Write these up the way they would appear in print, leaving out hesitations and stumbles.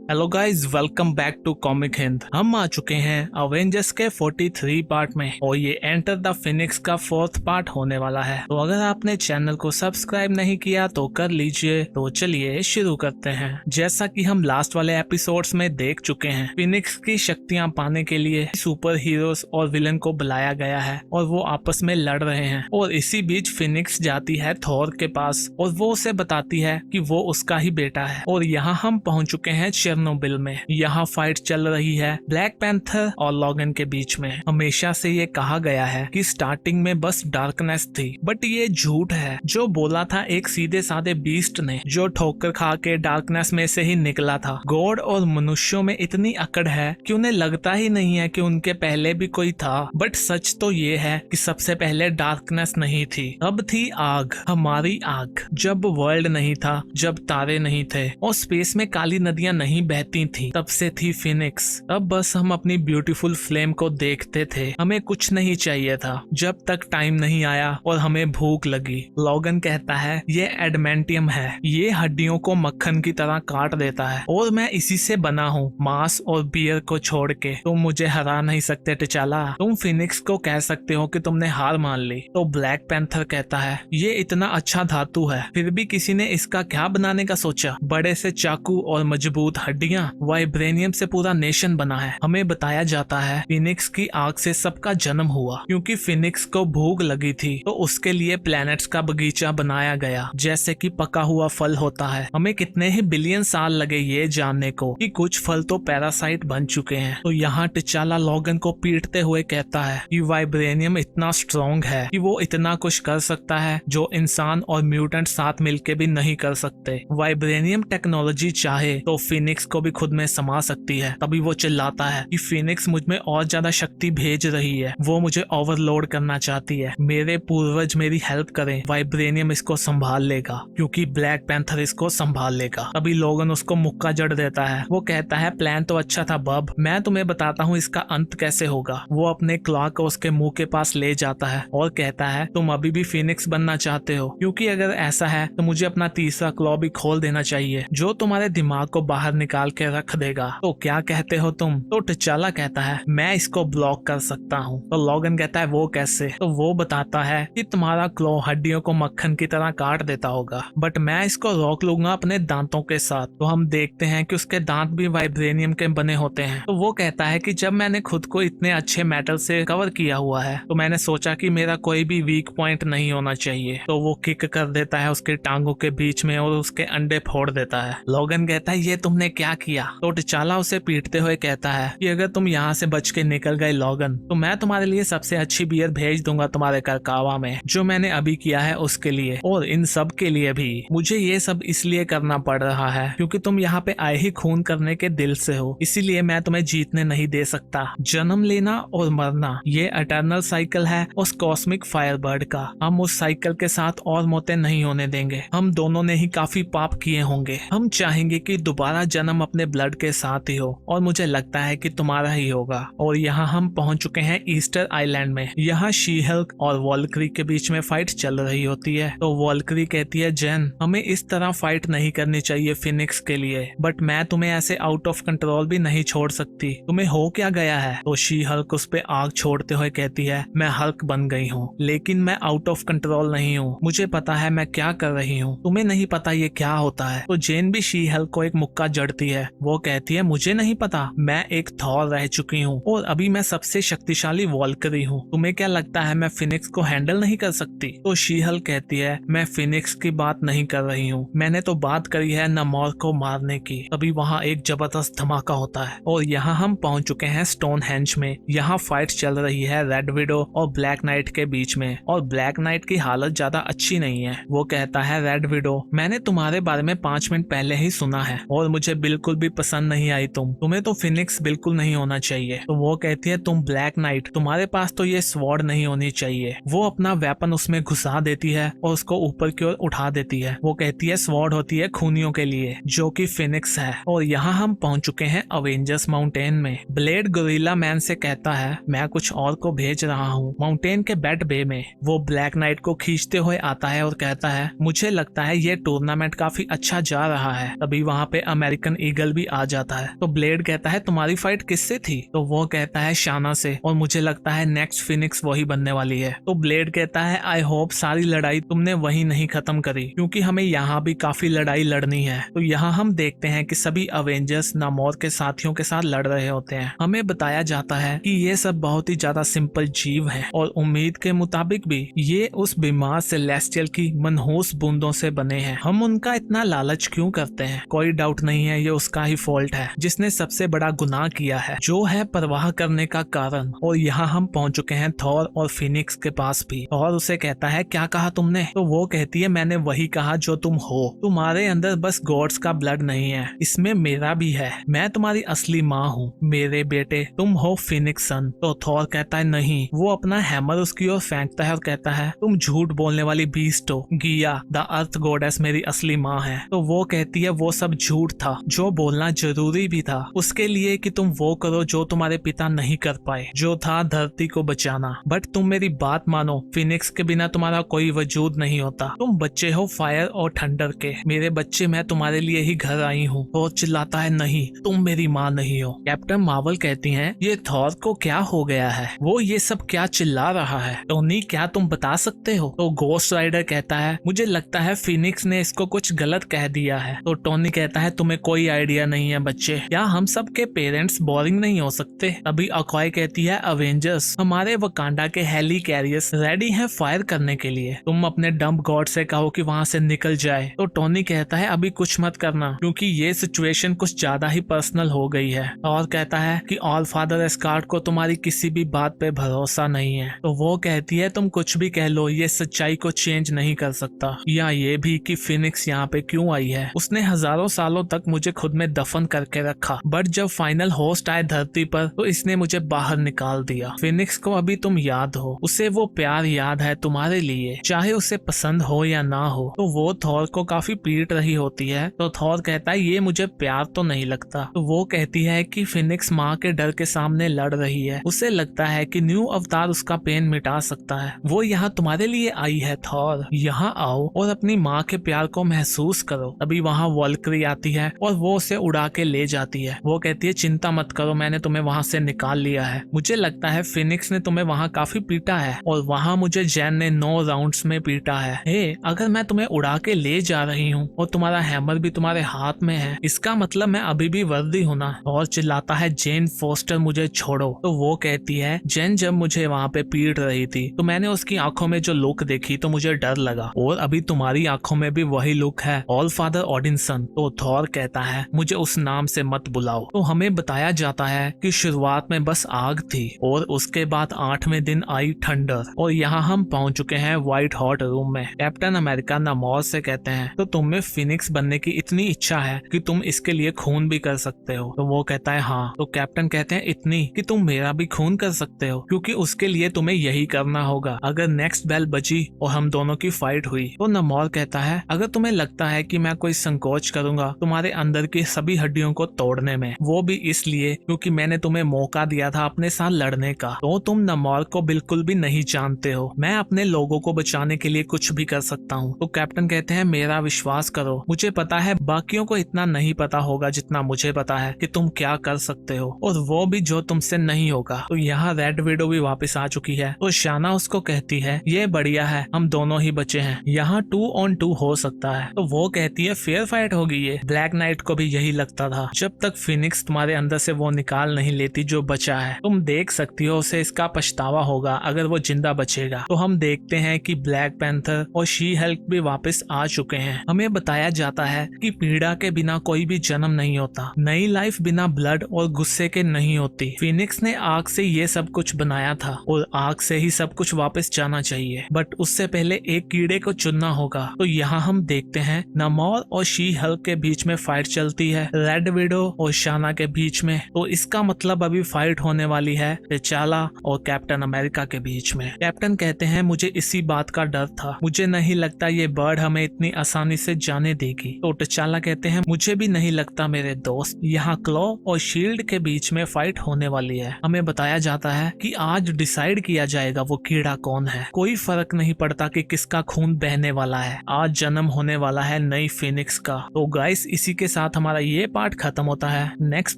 Hello guys, welcome back to comic Hind. हम आ चुके हैं अवेंजर्स के 43 पार्ट में और ये एंटर द फिनिक्स का 4th पार्ट होने वाला है। तो अगर आपने चैनल को सब्सक्राइब नहीं किया तो कर लीजिए। तो चलिए शुरू करते हैं। जैसा कि हम लास्ट वाले एपिसोड्स में देख चुके हैं, फिनिक्स की शक्तियां पाने के लिए सुपर हीरोज और विलन को बुलाया गया है और वो आपस में लड़ रहे हैं। और इसी बीच फिनिक्स जाती है थॉर के पास और वो उसे बताती है कि वो उसका ही बेटा है। और यहाँ हम पहुंच चुके हैं चेरनोबिल में। यहाँ फाइट चल रही है ब्लैक पैंथर और लॉगन के बीच में। हमेशा से ये कहा गया है कि स्टार्टिंग में बस डार्कनेस थी, बट ये झूठ है। जो बोला था एक सीधे साधे बीस्ट ने, जो ठोकर खा के डार्कनेस में से ही निकला था। गॉड और मनुष्यों में इतनी अकड़ है कि उन्हें लगता ही नहीं है कि उनके पहले भी कोई था। बट सच तो ये है कि सबसे पहले डार्कनेस नहीं थी, अब थी आग, हमारी आग। जब वर्ल्ड नहीं था, जब तारे नहीं थे और स्पेस में काली नदियां नहीं बहती थी, तब से थी फिनिक्स। अब बस हम अपनी ब्यूटीफुल फ्लेम को देखते थे। हमें कुछ नहीं चाहिए था जब तक टाइम नहीं आया और हमें भूख लगी। लॉगन कहता है ये एडमेंटियम है, ये हड्डियों को मक्खन की तरह काट देता है और मैं इसी से बना हूँ, मांस और बियर को छोड़ के। तुम मुझे हरा नहीं सकते टिचाला। तुम फिनिक्स को कह सकते हो कि तुमने हार मान ली। तो ब्लैक पैंथर कहता है ये इतना अच्छा धातु है, फिर भी किसी ने इसका क्या बनाने का सोचा। बड़े से चाकू और मजबूत हड्डियां, वाइब्रेनियम से पूरा नेशन बना है। हमें बताया जाता है फिनिक्स की आग से सबका जन्म हुआ, क्योंकि फिनिक्स को भूख लगी थी तो उसके लिए प्लैनेट्स का बगीचा बनाया गया, जैसे कि पका हुआ फल होता है। हमें कितने ही बिलियन साल लगे ये जानने को कि कुछ फल तो पैरासाइट बन चुके हैं। तो यहाँ टिचाला लॉगन को पीटते हुए कहता है कि वाइब्रेनियम इतना स्ट्रॉन्ग है कि वो इतना कुछ कर सकता है जो इंसान और म्यूटेंट साथ मिलके भी नहीं कर सकते। वाइब्रेनियम टेक्नोलॉजी चाहे तो फिनिक्स को भी खुद में समा सकती है। तभी वो चिल्लाता है कि फिनिक्स मुझ में और ज्यादा शक्ति भेज रही है, वो मुझे ओवरलोड करना चाहती है। मेरे पूर्वज मेरी हेल्प करें, वाइब्रेनियम इसको संभाल लेगा, क्योंकि ब्लैक पैंथर इसको संभाल लेगा। तभी लोगन उसको मुक्का जड़ देता है। वो कहता है प्लान तो अच्छा था बब, मैं तुम्हें बताता हूँ इसका अंत कैसे होगा। वो अपने क्लॉ को उसके मुंह के पास ले जाता है और कहता है तुम अभी भी फिनिक्स बनना चाहते हो, क्योंकि अगर ऐसा है तो मुझे अपना तीसरा क्लॉ भी खोल देना चाहिए, जो तुम्हारे दिमाग को बाहर निकाल के रख देगा। तो क्या कहते हो तुम? तो टिचाला कहता है मैं इसको ब्लॉक कर सकता हूँ। तो लॉगन कहता है वो कैसे? तो वो बताता है कि तुम्हारा क्लॉ हड्डियों को मक्खन की तरह काट देता होगा, बट मैं इसको रोक लूंगा अपने दांतों के साथ। तो हम देखते हैं कि उसके दांत भी वाइब्रेनियम के बने होते हैं। तो वो कहता है कि जब मैंने खुद को इतने अच्छे मेटल से कवर किया हुआ है तो मैंने सोचा कि मेरा कोई भी वीक पॉइंट नहीं होना चाहिए। तो वो किक कर देता है उसके टांगों के बीच में और उसके अंडे फोड़ देता है। लॉगन कहता है ये तुमने क्या किया? तो टिचाला उसे पीटते हुए कहता है कि अगर तुम यहाँ से बच के निकल गए लॉगन, तो मैं तुम्हारे लिए सबसे अच्छी बियर भेज दूंगा तुम्हारे करकावा में, जो मैंने अभी किया है उसके लिए और इन सब के लिए भी। मुझे ये सब इसलिए करना पड़ रहा है क्योंकि तुम यहाँ पे आए ही खून करने के दिल से हो, इसीलिए मैं तुम्हें जीतने नहीं दे सकता। जन्म लेना और मरना ये एटर्नल साइकिल है उस कॉस्मिक फायरबर्ड का। हम उस साइकिल के साथ और मौतें नहीं होने देंगे। हम दोनों ने ही काफी पाप किए होंगे। हम चाहेंगे कि दोबारा जन्म अपने ब्लड के साथ ही हो और मुझे लगता है कि तुम्हारा ही होगा। और यहाँ हम पहुंच चुके हैं ईस्टर आइलैंड में। यहाँ शी हल्क और वॉल्क्री के बीच में फाइट चल रही होती है। तो वॉल्क्री कहती है जेन हमें इस तरह फाइट नहीं करनी चाहिए फिनिक्स के लिए, बट मैं तुम्हें ऐसे आउट ऑफ कंट्रोल भी नहीं छोड़ सकती। तुम्हें हो क्या गया है? तो शी हल्क उस पे आग छोड़ते हुए कहती है मैं हल्क बन गई हूँ, लेकिन मैं आउट ऑफ कंट्रोल नहीं हूँ। मुझे पता है मैं क्या कर रही हूँ, तुम्हें नहीं पता ये क्या होता है। तो जेन भी शी हल्क को एक मुक्का जड़ती है। वो कहती है मुझे नहीं पता, मैं एक थॉर रह चुकी हूँ और अभी मैं सबसे शक्तिशाली वॉल्करी हूँ। तुम्हें क्या लगता है मैं फिनिक्स को हैंडल नहीं कर सकती? तो शी हल्क कहती है मैं फिनिक्स की बात नहीं कर रही हूँ, मैंने तो बात करी है नमोर को मारने की। तभी वहाँ एक जबरदस्त धमाका होता है और यहाँ हम पहुँच चुके हैं स्टोनहेंज में। यहाँ फाइट चल रही है रेड विडो और ब्लैक नाइट के बीच में और ब्लैक नाइट की हालत ज्यादा अच्छी नहीं है। वो कहता है रेड विडो मैंने तुम्हारे बारे में 5 मिनट पहले ही सुना है और मुझे बिल्कुल भी पसंद नहीं आई। तुम्हें तो फिनिक्स बिल्कुल नहीं होना चाहिए। तो वो कहती है तुम ब्लैक नाइट, तुम्हारे पास तो ये स्वॉर्ड नहीं होनी चाहिए। वो अपना वेपन उसमें घुसा देती है और उसको ऊपर की ओर उठा देती है। वो कहती है स्वॉर्ड होती है खूनियों के लिए, जो कि फिनिक्स है। और यहाँ हम पहुंच चुके हैं अवेंजर्स माउंटेन में। ब्लेड गोरिल्ला मैन से कहता है मैं कुछ और को भेज रहा हूँ माउंटेन के बेड बे में। वो ब्लैक नाइट को खींचते हुए आता है और कहता है मुझे लगता है ये टूर्नामेंट काफी अच्छा जा रहा है। तभी वहाँ पे अमेरिकन अमेरिकन ईगल भी आ जाता है। तो ब्लेड कहता है तुम्हारी फाइट किससे थी? तो वो कहता है शाना से, और मुझे लगता है नेक्स्ट फिनिक्स वही बनने वाली है। तो ब्लेड कहता है आई होप सारी लड़ाई तुमने वही नहीं खत्म करी, क्योंकि हमें यहाँ भी काफी लड़ाई लड़नी है। तो यहाँ हम देखते हैं कि सभी अवेंजर्स नामोर के साथियों के साथ लड़ रहे होते हैं। हमें बताया जाता है कि ये सब बहुत ही ज्यादा सिंपल जीव हैं और उम्मीद के मुताबिक भी ये उस बीमार सेलेस्टियल की मनहूस बूंदों से बने हैं। हम उनका इतना लालच क्यों करते हैं? कोई डाउट नहीं है, ये उसका ही फॉल्ट है जिसने सबसे बड़ा गुनाह किया है, जो है परवाह करने का कारण। और यहाँ हम पहुंच चुके हैं थॉर और फिनिक्स के पास भी। और उसे कहता है क्या कहा तुमने? तो वो कहती है मैंने वही कहा जो तुम हो। तुम्हारे अंदर बस गॉड्स का ब्लड नहीं है, इसमें मेरा भी है। मैं तुम्हारी असली माँ हूँ मेरे बेटे, तुम हो फिनिक्स सन। तो थॉर कहता है नहीं। वो अपना हैमर उसकी ओर फेंकता है और कहता है तुम झूठ बोलने वाली बीस्ट हो। गिया द अर्थ गॉडेस मेरी असली माँ है। तो वो कहती है वो सब झूठ था, जो बोलना जरूरी भी था उसके लिए कि तुम वो करो जो तुम्हारे पिता नहीं कर पाए, जो था धरती को बचाना। बट तुम मेरी बात मानो, फिनिक्स के बिना तुम्हारा कोई वजूद नहीं होता। तुम बच्चे हो फायर और थंडर के। मेरे बच्चे, मैं तुम्हारे लिए ही घर आई हूँ। थॉर चिल्लाता है नहीं, तुम मेरी माँ नहीं हो। कैप्टन मार्वल कहती हैं ये थॉर को क्या हो गया है, वो ये सब क्या चिल्ला रहा है? टोनी क्या तुम बता सकते हो? तो गोस्ट राइडर कहता है मुझे लगता है फिनिक्स ने इसको कुछ गलत कह दिया है। तो टोनी कहता है तुम्हें कोई आइडिया नहीं है बच्चे, क्या हम सब के पेरेंट्स बोरिंग नहीं हो सकते? अभी अक्वाई कहती है अवेंजर्स हमारे वकांडा के हेली कैरियर्स रेडी हैं फायर करने के लिए, तुम अपने डंप गॉड से कहो कि वहाँ से निकल जाए। तो टोनी कहता है अभी कुछ मत करना, क्योंकि ये सिचुएशन कुछ ज्यादा ही पर्सनल हो गई है। और कहता है कि ऑल फादर एस्कार्ड को तुम्हारी किसी भी बात पे भरोसा नहीं है। तो वो कहती है तुम कुछ भी कह लो, ये सच्चाई को चेंज नहीं कर सकता। या ये भी कि फिनिक्स यहाँ पे क्यों आई है, उसने हजारों सालों तक मुझे खुद में दफन करके रखा, बट जब फाइनल होस्ट आए धरती पर तो इसने मुझे बाहर निकाल दिया। फिनिक्स को अभी तुम याद हो, उसे वो प्यार याद है तुम्हारे लिए, चाहे उसे पसंद हो या ना हो। तो वो थॉर को काफी पीट रही होती है। तो थॉर कहता है ये मुझे प्यार तो नहीं लगता। तो वो कहती है कि फिनिक्स माँ के डर के सामने लड़ रही है, उसे लगता है कि न्यू अवतार उसका पेन मिटा सकता है। वो यहाँ तुम्हारे लिए आई है थॉर, यहाँ आओ और अपनी माँ के प्यार को महसूस करो। अभी वहाँ वॉल्क्री आती है और वो उसे उड़ा के ले जाती है। वो कहती है चिंता मत करो, मैंने तुम्हें वहाँ से निकाल लिया है। मुझे लगता है फिनिक्स ने तुम्हें वहाँ काफी पीटा है और वहाँ मुझे जैन ने 9 राउंड्स में पीटा है। हे, अगर मैं तुम्हें उड़ा के ले जा रही हूँ और तुम्हारा हैमर भी तुम्हारे हाथ में है, इसका मतलब मैं अभी भी वर्दी हूँ ना। और चिल्लाता है जेन फोस्टर मुझे छोड़ो। तो वो कहती है जेन जब मुझे वहाँ पे पीट रही थी तो मैंने उसकी आंखों में जो लुक देखी तो मुझे डर लगा, और अभी तुम्हारी आंखों में भी वही लुक है, ऑल फादर ओडिनसन। तो थॉर कहता है मुझे उस नाम से मत बुलाओ। तो हमें बताया जाता है कि शुरुआत में बस आग थी और उसके बाद 8वें दिन आई ठंडर, और यहाँ हम पहुंच चुके हैं व्हाइट हॉट रूम में। कैप्टन अमेरिका नामोर से कहते हैं तो तुम में फिनिक्स बनने की इतनी इच्छा है कि तुम इसके लिए खून भी कर सकते हो? तो वो कहता है हाँ। तो कैप्टन कहते हैं इतनी कि तुम मेरा भी खून कर सकते हो, क्योंकि उसके लिए तुम्हें यही करना होगा अगर नेक्स्ट बेल बजी और हम दोनों की फाइट हुई। तो नामोर कहता है अगर तुम्हें लगता है कि मैं कोई संकोच करूंगा तुम्हारे अंदर की सभी हड्डियों को तोड़ने में, वो भी इसलिए क्योंकि मैंने तुम्हें मौका दिया था अपने साथ लड़ने का, तो तुम नामोर को बिल्कुल भी नहीं जानते हो। मैं अपने लोगों को बचाने के लिए कुछ भी कर सकता हूँ। तो कैप्टन कहते हैं मेरा विश्वास करो, मुझे पता है बाकियों को इतना नहीं पता होगा जितना मुझे पता है कि तुम क्या कर सकते हो, और वो भी जो तुमसे नहीं होगा। तो यहाँ रेड विडो भी वापस आ चुकी है। तो शाना उसको कहती है ये बढ़िया है, हम दोनों ही बचे हैं, यहाँ 2 on 2 हो सकता है। तो वो कहती है फेयर फाइट होगी ये। ब्लैक नाइट को भी यही लगता था, जब तक फिनिक्स तुम्हारे अंदर से वो निकाल नहीं लेती जो बचा है। तुम देख सकती हो उसे इसका पछतावा होगा अगर वो जिंदा बचेगा। तो हम देखते हैं कि ब्लैक पैंथर और शी हल्क भी वापस आ चुके हैं। हमें बताया जाता है कि पीड़ा के बिना कोई भी जन्म नहीं होता, नई लाइफ बिना ब्लड और गुस्से के नहीं होती। फिनिक्स ने आग से ये सब कुछ बनाया था और आग से ही सब कुछ वापस जाना चाहिए, बट उससे पहले एक कीड़े को चुनना होगा। तो यहाँ हम देखते हैं नामोर और शी हल्क के बीच में फाइट चलती है, रेड विडो और शाना के बीच में। तो इसका मतलब अभी फाइट होने वाली है टिचाला और कैप्टन अमेरिका के बीच में। कैप्टन कहते हैं मुझे इसी बात का डर था, मुझे नहीं लगता ये बर्ड हमें इतनी आसानी से जाने देगी। तो टिचाला कहते हैं मुझे भी नहीं लगता मेरे दोस्त। यहाँ क्लॉ और शील्ड के बीच में फाइट होने वाली है। हमें बताया जाता है कि आज डिसाइड किया जाएगा वो कीड़ा कौन है। कोई फर्क नहीं पड़ता कि किसका खून बहने वाला है, आज जन्म होने वाला है नई फिनिक्स का। तो गाइस इसी के साथ साथ हमारा ये पार्ट खत्म होता है। नेक्स्ट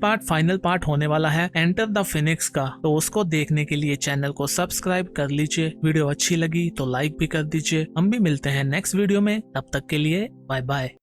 पार्ट फाइनल पार्ट होने वाला है एंटर द फिनिक्स का, तो उसको देखने के लिए चैनल को सब्सक्राइब कर लीजिए। वीडियो अच्छी लगी तो लाइक भी कर दीजिए। हम भी मिलते हैं नेक्स्ट वीडियो में, तब तक के लिए बाय बाय।